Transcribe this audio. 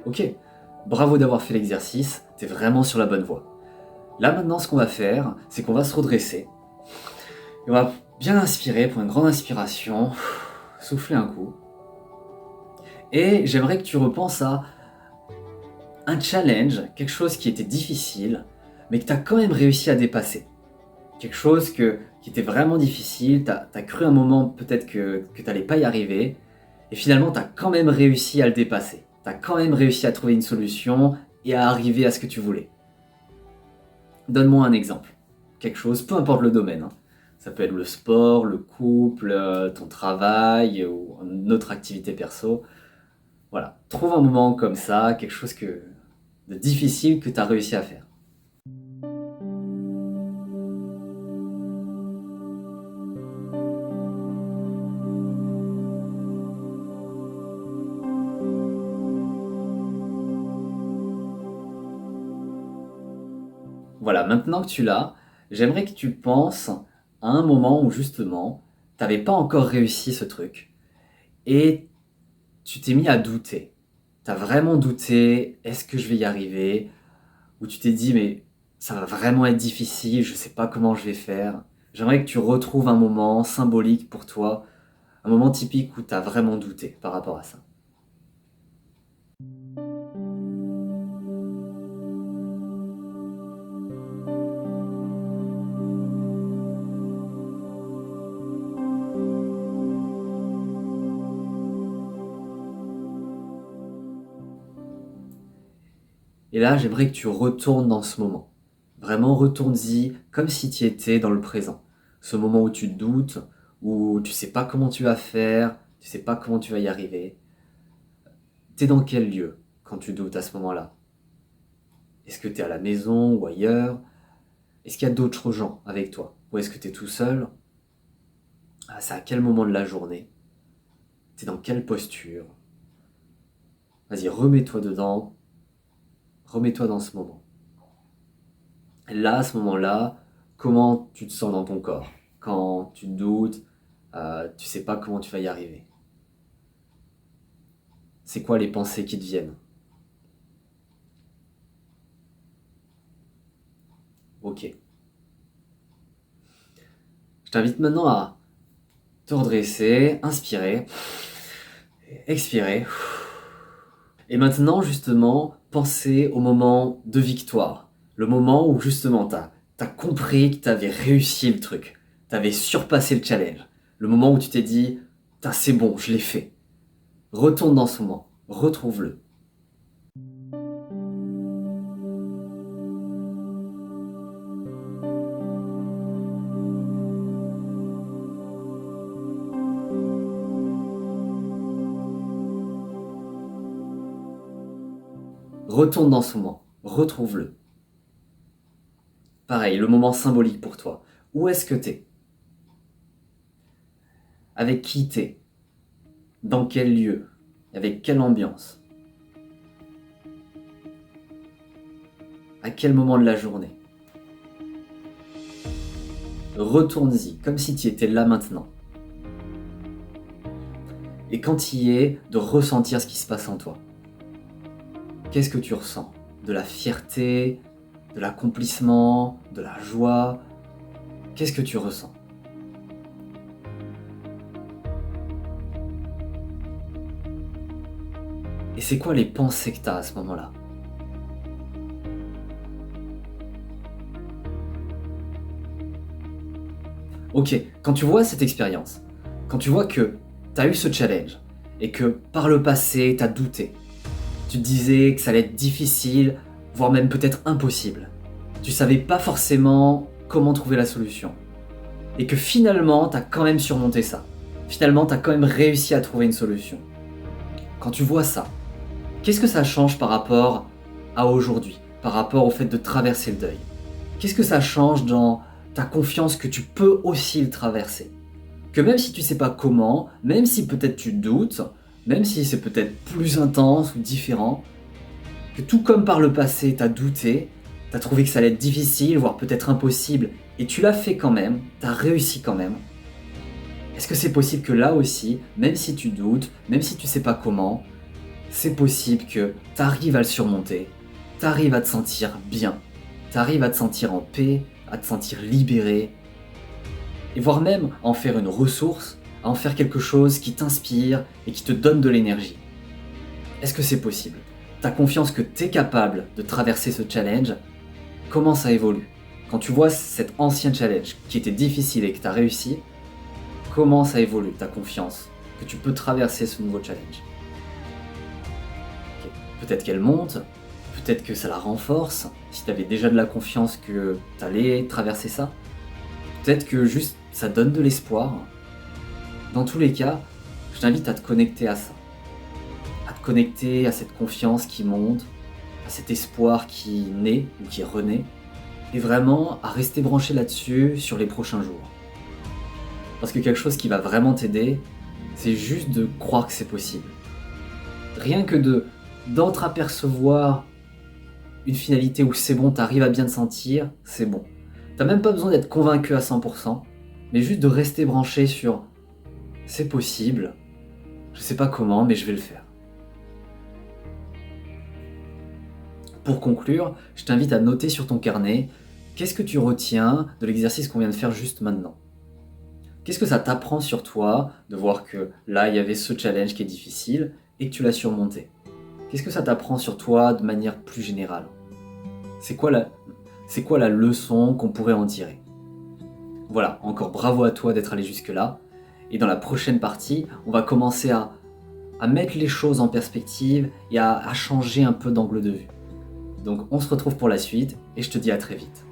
Ok, bravo d'avoir fait l'exercice, t'es vraiment sur la bonne voie. Là maintenant, ce qu'on va faire, c'est qu'on va se redresser. Et on va bien inspirer, pour une grande inspiration, souffler un coup. Et j'aimerais que tu repenses à un challenge, quelque chose qui était difficile, mais que tu as quand même réussi à dépasser. Quelque chose qui était vraiment difficile, tu as cru un moment peut-être que tu n'allais pas y arriver, et finalement tu as quand même réussi à le dépasser. Tu as quand même réussi à trouver une solution et à arriver à ce que tu voulais. Donne-moi un exemple. Quelque chose, peu importe le domaine. Hein. Ça peut être le sport, le couple, ton travail ou une autre activité perso. Voilà, trouve un moment comme ça, quelque chose de difficile que tu as réussi à faire. Voilà, maintenant que tu l'as, j'aimerais que tu penses à un moment où justement, tu n'avais pas encore réussi ce truc et tu t'es mis à douter. Tu as vraiment douté, est-ce que je vais y arriver? Ou tu t'es dit, mais ça va vraiment être difficile, je ne sais pas comment je vais faire. J'aimerais que tu retrouves un moment symbolique pour toi, un moment typique où tu as vraiment douté par rapport à ça. Et là, j'aimerais que tu retournes dans ce moment. Vraiment, retourne-y comme si tu étais dans le présent. Ce moment où tu doutes, où tu sais pas comment tu vas faire, tu sais pas comment tu vas y arriver. T'es dans quel lieu quand tu doutes à ce moment-là? Est-ce que tu es à la maison ou ailleurs? Est-ce qu'il y a d'autres gens avec toi? Ou est-ce que tu es tout seul? Ah, c'est à quel moment de la journée? T'es dans quelle posture? Vas-y, remets-toi dedans, remets-toi dans ce moment. Là, à ce moment-là, comment tu te sens dans ton corps? Quand tu doutes, tu sais pas comment tu vas y arriver. C'est quoi les pensées qui te viennent? Ok. Je t'invite maintenant à te redresser, inspirer, expirer. Et maintenant, justement, penser au moment de victoire. Le moment où, justement, t'as compris que t'avais réussi le truc. T'avais surpassé le challenge. Le moment où tu t'es dit, c'est bon, je l'ai fait. Retourne dans ce moment. Retrouve-le. Retourne dans ce moment. Retrouve-le. Pareil, le moment symbolique pour toi. Où est-ce que t'es? Avec qui t'es? Dans quel lieu? Avec quelle ambiance? À quel moment de la journée? Retourne-y, comme si tu étais là maintenant. Et quand tu y es, de ressentir ce qui se passe en toi. Qu'est-ce que tu ressens? De la fierté, de l'accomplissement, de la joie? Qu'est-ce que tu ressens? Et c'est quoi les pensées que tu as à ce moment-là? Ok, quand tu vois cette expérience, quand tu vois que tu as eu ce challenge et que par le passé, tu as douté, tu te disais que ça allait être difficile, voire même peut-être impossible. Tu savais pas forcément comment trouver la solution. Et que finalement, tu as quand même surmonté ça. Finalement, tu as quand même réussi à trouver une solution. Quand tu vois ça, qu'est-ce que ça change par rapport à aujourd'hui, par rapport au fait de traverser le deuil? Qu'est-ce que ça change dans ta confiance que tu peux aussi le traverser? Que même si tu sais pas comment, même si peut-être tu doutes, même si c'est peut-être plus intense ou différent, que tout comme par le passé, t'as douté, t'as trouvé que ça allait être difficile, voire peut-être impossible, et tu l'as fait quand même, t'as réussi quand même. Est-ce que c'est possible que là aussi, même si tu doutes, même si tu sais pas comment, c'est possible que t'arrives à le surmonter, t'arrives à te sentir bien, t'arrives à te sentir en paix, à te sentir libéré, et voire même à en faire une ressource, à en faire quelque chose qui t'inspire et qui te donne de l'énergie. Est-ce que c'est possible? T'as confiance que t'es capable de traverser ce challenge? Comment ça évolue? Quand tu vois cet ancien challenge qui était difficile et que t'as réussi, comment ça évolue ta confiance que tu peux traverser ce nouveau challenge? Ok. Peut-être qu'elle monte, peut-être que ça la renforce, si tu avais déjà de la confiance que tu allais traverser ça. Peut-être que juste ça donne de l'espoir. Dans tous les cas, je t'invite à te connecter à ça. À te connecter à cette confiance qui monte, à cet espoir qui naît ou qui renaît. Et vraiment à rester branché là-dessus sur les prochains jours. Parce que quelque chose qui va vraiment t'aider, c'est juste de croire que c'est possible. Rien que d'entre-apercevoir une finalité où c'est bon, t'arrives à bien te sentir, c'est bon. T'as même pas besoin d'être convaincu à 100%, mais juste de rester branché sur c'est possible, je sais pas comment, mais je vais le faire. Pour conclure, je t'invite à noter sur ton carnet qu'est-ce que tu retiens de l'exercice qu'on vient de faire juste maintenant. Qu'est-ce que ça t'apprend sur toi de voir que là, il y avait ce challenge qui est difficile et que tu l'as surmonté? Qu'est-ce que ça t'apprend sur toi de manière plus générale? C'est quoi la leçon qu'on pourrait en tirer? Voilà, encore bravo à toi d'être allé jusque-là. Et dans la prochaine partie, on va commencer à mettre les choses en perspective et à changer un peu d'angle de vue. Donc on se retrouve pour la suite et je te dis à très vite.